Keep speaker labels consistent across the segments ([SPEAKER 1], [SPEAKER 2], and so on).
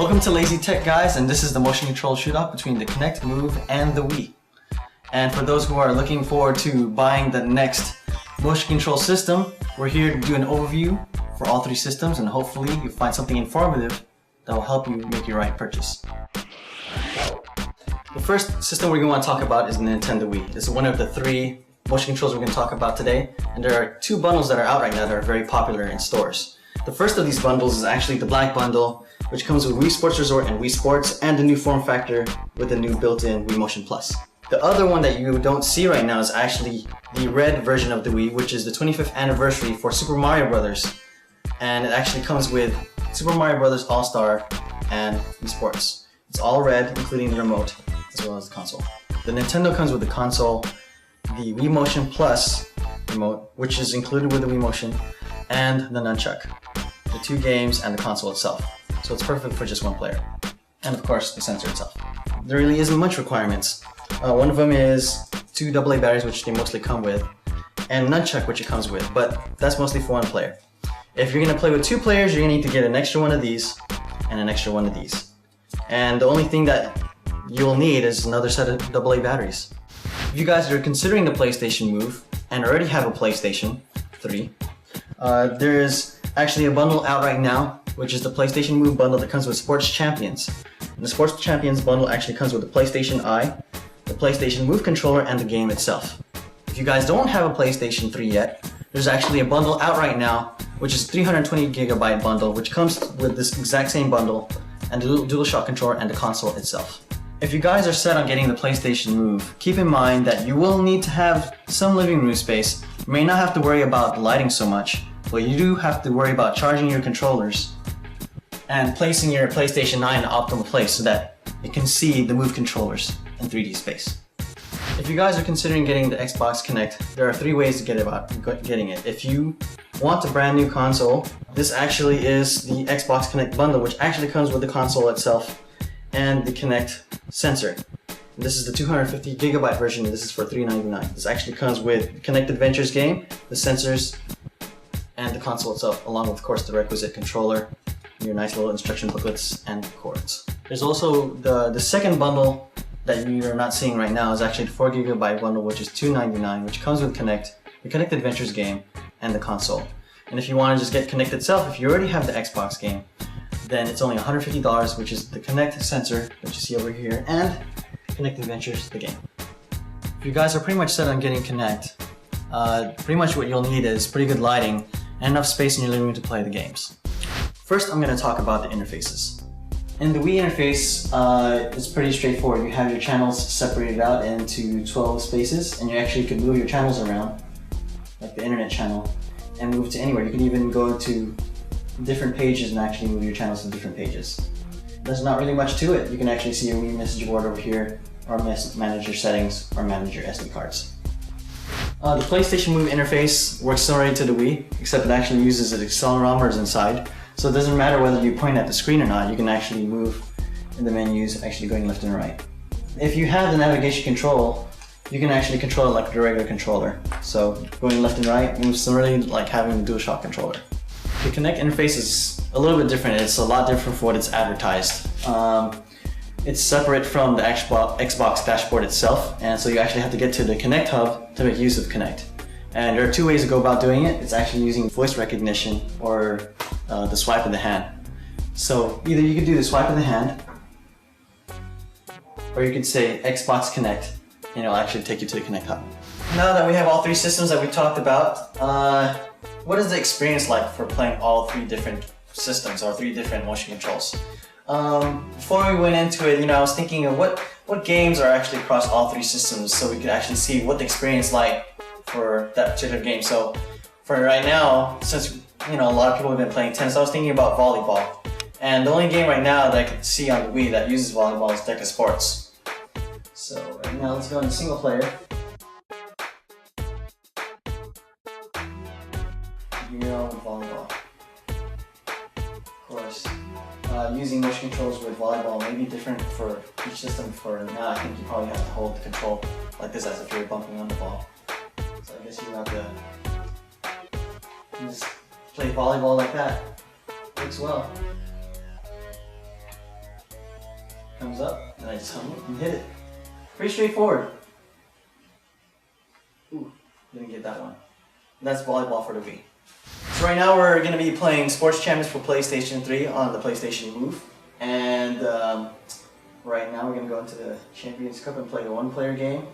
[SPEAKER 1] Welcome to Lazy Tech, guys, and this is the motion control shoot-off between the Kinect, Move, and the Wii. And for those who are looking forward to buying the next motion control system, we're here to do an overview for all three systems, and hopefully you'll find something informative that will help you make your right purchase. The first system we're going to want to talk about is the Nintendo Wii. This is one of the three motion controls we're going to talk about today, and there are two bundles that are out right now that are very popular in stores. The first of these bundles is actually the black bundle, which comes with Wii Sports Resort and Wii Sports, and the new form factor with the new built-in Wii Motion Plus. The other one that you don't see right now is actually the red version of the Wii, which is the 25th anniversary for Super Mario Bros. And it actually comes with Super Mario Bros. All-Star and Wii Sports. It's all red, including the remote, as well as the console. The Nintendo comes with the console, the Wii Motion Plus remote, which is included with the Wii Motion, and the nunchuck, the two games, and the console itself. So it's perfect for just one player. And of course, the sensor itself. There really isn't much requirements. One of them is two AA batteries, which they mostly come with, and nunchuck, which it comes with, but that's mostly for one player. If you're going to play with two players, you're going to need to get an extra one of these and an extra one of these. And the only thing that you'll need is another set of AA batteries. If you guys are considering the PlayStation Move and already have a PlayStation 3, there is actually a bundle out right now, which is the PlayStation Move bundle that comes with Sports Champions. And the Sports Champions bundle actually comes with the PlayStation Eye, the PlayStation Move controller, and the game itself. If you guys don't have a PlayStation 3 yet, there's actually a bundle out right now, which is a 320GB bundle, which comes with this exact same bundle and the DualShock controller and the console itself. If you guys are set on getting the PlayStation Move, keep in mind that you will need to have some living room space. You may not have to worry about lighting so much, but you do have to worry about charging your controllers and placing your PlayStation 9 in the optimal place so that it can see the Move controllers in 3D space. If you guys are considering getting the Xbox Kinect, there are three ways to get about getting it. If you want a brand new console, this actually is the Xbox Kinect bundle, which actually comes with the console itself and the Kinect sensor. This is the 250GB version, and this is for $399. This actually comes with the Kinect Adventures game, the sensors, and the console itself, along with, of course, the requisite controller, your nice little instruction booklets, and cords. There's also the second bundle that you're not seeing right now is actually the 4GB bundle, which is $299, which comes with Kinect, the Kinect Adventures game, and the console. And if you want to just get Kinect itself, if you already have the Xbox game, then it's only $150, which is the Kinect sensor, which you see over here, and Kinect Adventures, the game. If you guys are pretty much set on getting Kinect, pretty much what you'll need is pretty good lighting and enough space in your living room to play the games. First, I'm going to talk about the interfaces. In the Wii interface, it's pretty straightforward. You have your channels separated out into 12 spaces, and you actually can move your channels around, like the internet channel, and move to anywhere. You can even go to different pages and actually move your channels to different pages. There's not really much to it. You can actually see your Wii message board over here, or manage your settings, or manage your SD cards. The PlayStation Move interface works similarly to the Wii, except it actually uses accelerometers inside. So it doesn't matter whether you point at the screen or not, you can actually move in the menus, actually going left and right. If you have the navigation control, you can actually control it like the regular controller. So going left and right moves similarly like having the DualShock controller. The Kinect interface is a little bit different. It's a lot different for what it's advertised. It's separate from the Xbox dashboard itself, and so you actually have to get to the Kinect hub to make use of Kinect. And there are two ways to go about doing it. It's actually using voice recognition or the swipe of the hand. So either you could do the swipe of the hand, or you could say Xbox Kinect, and it'll actually take you to the Kinect hub. Now that we have all three systems that we talked about, what is the experience like for playing all three different systems or three different motion controls? Before we went into it, I was thinking of what games are actually across all three systems, so we could actually see what the experience is like for that particular game. So for right now, since a lot of people have been playing tennis, I was thinking about volleyball. And the only game right now that I can see on the Wii that uses volleyball is Deca Sports. So right now, let's go into single player. Here on volleyball. Of course, using motion controls with volleyball may be different for each system. For now, I think you probably have to hold the control like this as if you're bumping on the ball. So I guess you have to just play volleyball like that. Works well. comes up, and I just hung it and hit it. Pretty straightforward. Ooh, didn't get that one. That's volleyball for the Wii. So right now we're going to be playing Sports Champions for PlayStation 3 on the PlayStation Move. And right now we're going to go into the Champions Cup and play the one-player game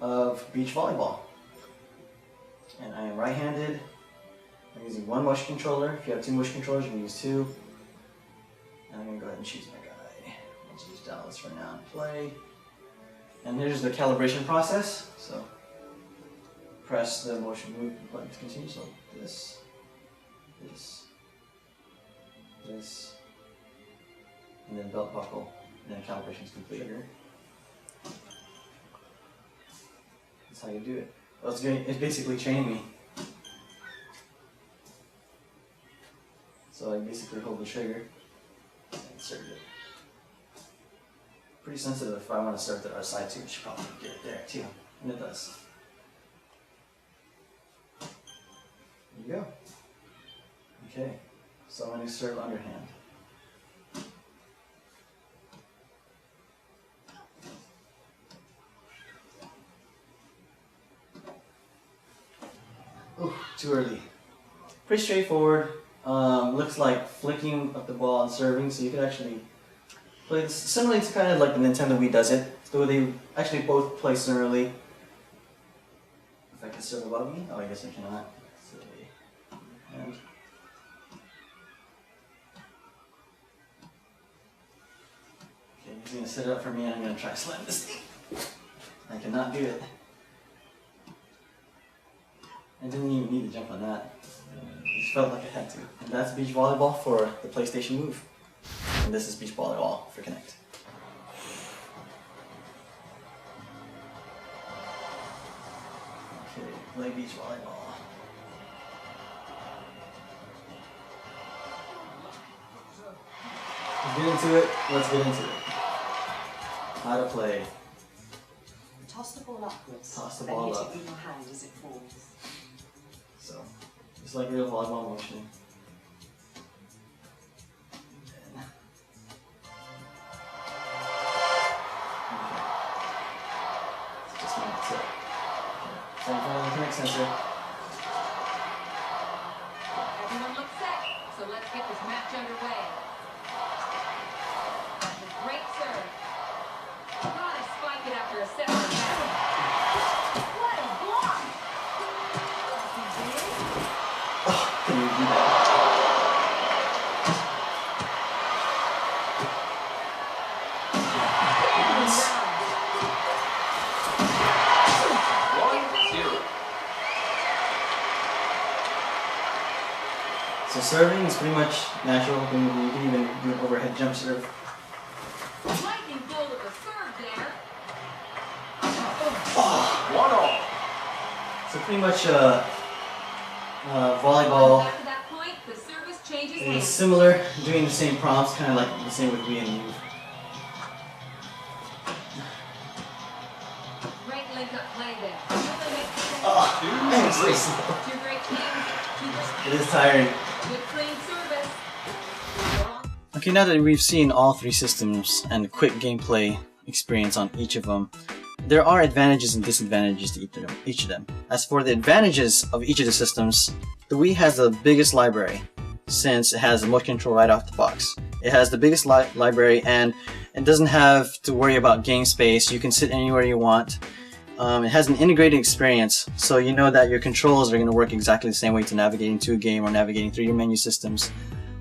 [SPEAKER 1] of beach volleyball. And I am right-handed. I'm using one motion controller. If you have two motion controllers, you can use two. And I'm going to go ahead and choose my guy. Let's use Dallas for now and play. And here's the calibration process. So press the motion move button to continue. So this, and then belt buckle, and then calibration is complete. That's how you do it. Well, it's basically training me. So I basically hold the trigger and insert it. Pretty sensitive. If I want to start the other side too, I should probably get it there too. And it does. There you go. Okay, so I'm going to serve underhand. Ooh, too early. Pretty straightforward. Looks like flicking up the ball and serving, so you could actually play this similarly to kind of like the Nintendo Wii does it. So they actually both play similarly. If I can serve above me? Oh, I guess I cannot. So, and okay, he's going to set it up for me and I'm going to try to slam this thing. I cannot do it. I didn't even need to jump on that. It just felt like I had to. And that's beach volleyball for the PlayStation Move. And this is beach volleyball for Kinect. Okay, play beach volleyball. Let's get into it. Let's get into it. How to play.
[SPEAKER 2] Toss the ball upwards.
[SPEAKER 1] Toss the ball up.
[SPEAKER 2] And hit it with your hand as it falls.
[SPEAKER 1] So, just like real volleyball motion. Just my tip. So I'm trying to Kinect sensor.
[SPEAKER 3] Everyone looks set, so let's get this match underway. Great serve. Gotta spike it after a set like that. What a block!
[SPEAKER 1] Can you do that? So serving is pretty much natural. You can even do an overhead jump serve.
[SPEAKER 3] Lightning bolt of the serve there.
[SPEAKER 1] So pretty much volleyball
[SPEAKER 3] After that point, the service changes
[SPEAKER 1] is
[SPEAKER 3] hands.
[SPEAKER 1] similar, doing the same prompts, kind of like the same with Wii and Move.
[SPEAKER 3] Great link up play there. Two great teams.
[SPEAKER 1] It is tiring.
[SPEAKER 3] Good clean service.
[SPEAKER 1] Okay, now that we've seen all three systems and a quick gameplay experience on each of them, there are advantages and disadvantages to each of them. As for the advantages of each of the systems, the Wii has the biggest library since it has the motion control right off the box. It has the biggest library and it doesn't have to worry about game space. You can sit anywhere you want. It has an integrated experience, so you know that your controls are going to work exactly the same way to navigating to a game or navigating through your menu systems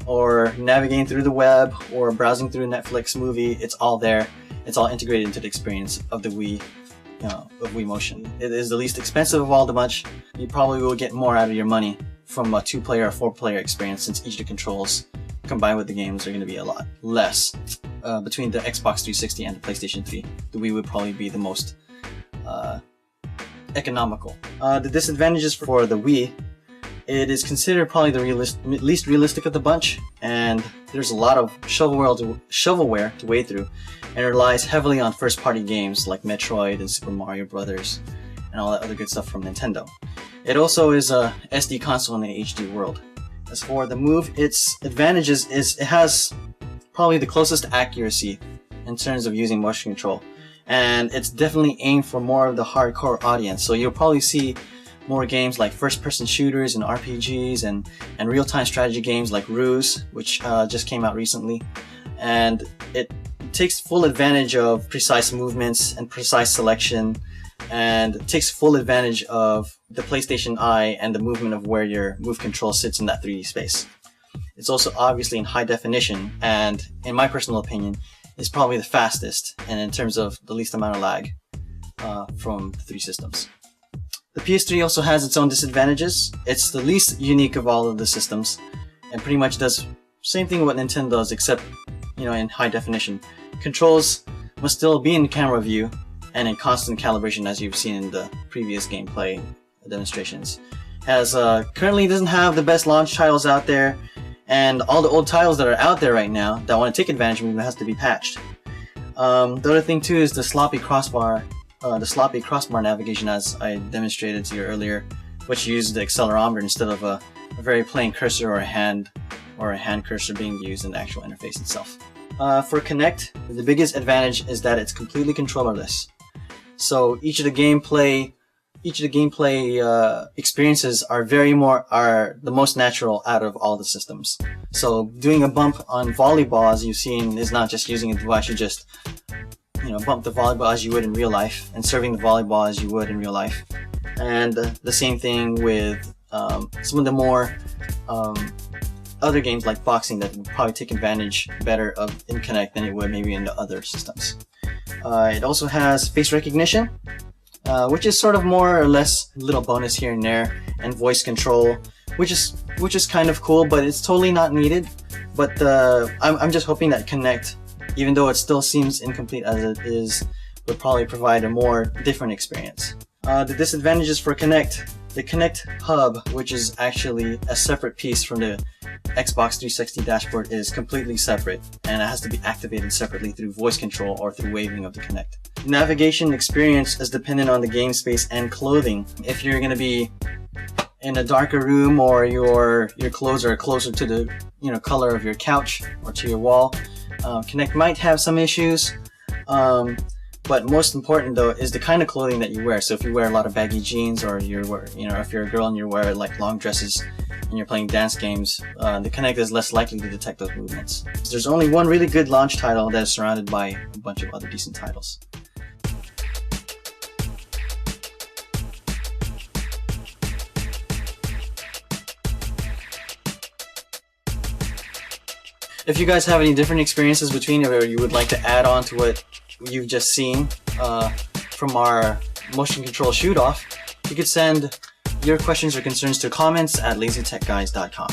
[SPEAKER 1] or navigating through the web or browsing through a Netflix movie. It's all there. It's all integrated into the experience of the Wii, of Wii Motion. It is the least expensive of all the bunch. You probably will get more out of your money from a 2-player or 4-player experience since each of the controls combined with the games are going to be a lot less. Between the Xbox 360 and the PlayStation 3, the Wii would probably be the most economical. The disadvantages for the Wii, it is considered probably the least realistic of the bunch, and there's a lot of shovelware to wade through, and it relies heavily on first-party games like Metroid and Super Mario Brothers and all that other good stuff from Nintendo. It also is a SD console in the HD world. As for the Move, its advantages is it has probably the closest accuracy in terms of using motion control, and it's definitely aimed for more of the hardcore audience. So you'll probably see more games like first-person shooters and RPGs and real-time strategy games like Ruse, which just came out recently, and it takes full advantage of precise movements and precise selection, and takes full advantage of the PlayStation Eye and the movement of where your move control sits in that 3D space. It's also obviously in high definition, and in my personal opinion, is probably the fastest, and in terms of the least amount of lag from the three systems. The PS3 also has its own disadvantages. It's the least unique of all of the systems, and pretty much does same thing what Nintendo does, except, you know, in high definition. Controls must still be in camera view and in constant calibration, as you've seen in the previous gameplay demonstrations. Currently doesn't have the best launch titles out there, and all the old titles that are out there right now that want to take advantage of it has to be patched. The other thing too is the sloppy crossbar navigation, as I demonstrated to you earlier, which uses the accelerometer instead of a very plain cursor or a hand cursor being used in the actual interface itself. For Kinect, the biggest advantage is that it's completely controllerless. So each of the gameplay experiences are the most natural out of all the systems. So doing a bump on volleyball, as you've seen, is not just using a device. You just, you know, bump the volleyball as you would in real life, and serving the volleyball as you would in real life. And the same thing with some of the more other games like boxing that would probably take advantage better of in Kinect than it would maybe in the other systems. It also has face recognition, which is sort of more or less a little bonus here and there, and voice control, which is kind of cool, but it's totally not needed. But I'm just hoping that Kinect, even though it still seems incomplete as it is, would probably provide a more different experience. The disadvantages for Kinect: the Kinect hub, which is actually a separate piece from the Xbox 360 dashboard, is completely separate, and it has to be activated separately through voice control or through waving of the Kinect. Navigation experience is dependent on the game space and clothing. If you're going to be in a darker room, or your clothes are closer to the color of your couch or to your wall, Kinect might have some issues. But most important though is the kind of clothing that you wear. So if you wear a lot of baggy jeans, or if you're a girl and you wear like long dresses and you're playing dance games, the Kinect is less likely to detect those movements. There's only one really good launch title that is surrounded by a bunch of other decent titles. If you guys have any different experiences between, or you would like to add on to what you've just seen from our motion control shoot-off, you could send your questions or concerns to comments@lazytechguys.com.